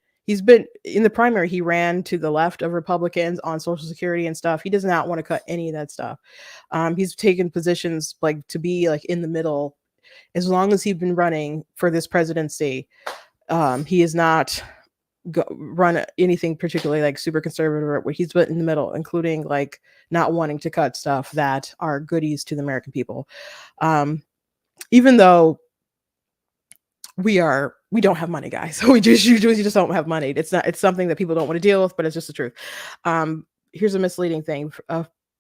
in the primary, he ran to the left of Republicans on Social Security and stuff. He does not want to cut any of that stuff. He's taken positions like to be like in the middle as long as he's been running for this presidency. He has not run anything particularly like super conservative, where he's been in the middle, including like not wanting to cut stuff that are goodies to the American people. Even though we don't have money, guys. So we just don't have money. It's something that people don't want to deal with, but it's just the truth. Here's a misleading thing.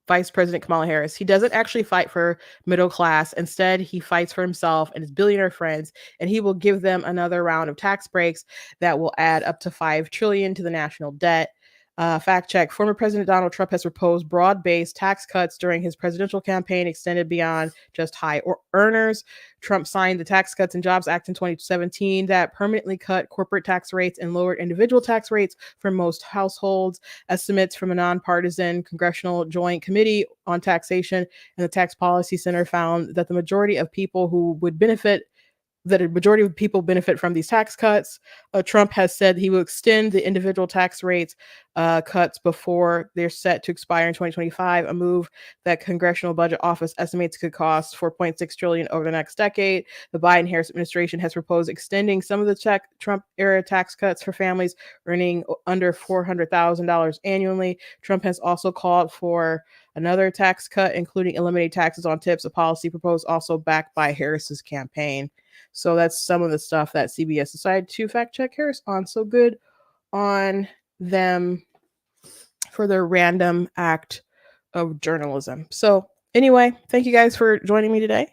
Vice President Kamala Harris, he doesn't actually fight for middle class. Instead, he fights for himself and his billionaire friends, and he will give them another round of tax breaks that will add up to $5 trillion to the national debt. Fact check. Former President Donald Trump has proposed broad-based tax cuts during his presidential campaign, extended beyond just high earners. Trump signed the Tax Cuts and Jobs Act in 2017 that permanently cut corporate tax rates and lowered individual tax rates for most households. Estimates from a nonpartisan Congressional Joint Committee on Taxation and the Tax Policy Center found that a majority of people benefit from these tax cuts. Trump has said he will extend the individual tax rates cuts before they're set to expire in 2025, a move that Congressional Budget Office estimates could cost $4.6 trillion over the next decade. The Biden-Harris administration has proposed extending some of the Trump-era tax cuts for families earning under $400,000 annually. Trump has also called for another tax cut, including eliminating taxes on tips, a policy proposed also backed by Harris's campaign. So that's some of the stuff that CBS decided to fact check Harris on. So good on them for their random act of journalism. So anyway, thank you guys for joining me today.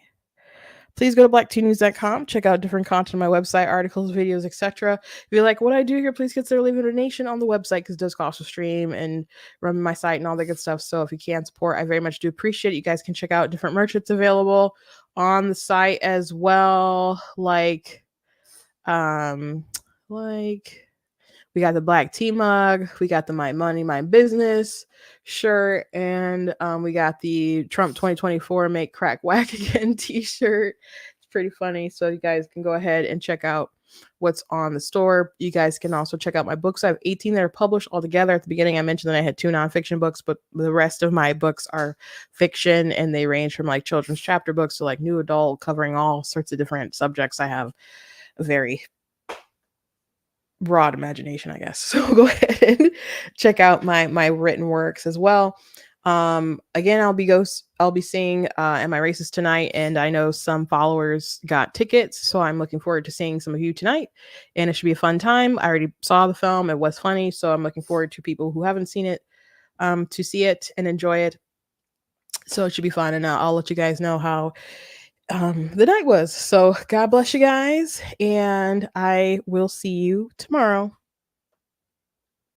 Please go to blacktnews.com, check out different content on my website, articles, videos, etc. If you like what I do here, please consider leaving a donation on the website because it does cost to stream and run my site and all that good stuff. So if you can support, I very much do appreciate it. You guys can check out different merch that's available on the site as well. Like we got the black tea mug, we got the My Money, My Business shirt, and we got the Trump 2024 Make Crack Whack Again t-shirt. pretty funny. So you guys can go ahead and check out what's on the store. You guys can also check out my books. I have 18 that are published altogether. At the beginning, I mentioned that I had 2 nonfiction books, but the rest of my books are fiction, and they range from like children's chapter books to like new adult, covering all sorts of different subjects. I have a very broad imagination, I guess. So go ahead and check out my written works as well. Again, I'll be seeing Am I Racist tonight, and I know some followers got tickets, so I'm looking forward to seeing some of you tonight, and it should be a fun time. I already saw the film. It was funny, so I'm looking forward to people who haven't seen it to see it and enjoy it. So it should be fun, and I'll let you guys know how the night was. So God bless you guys, and I will see you tomorrow.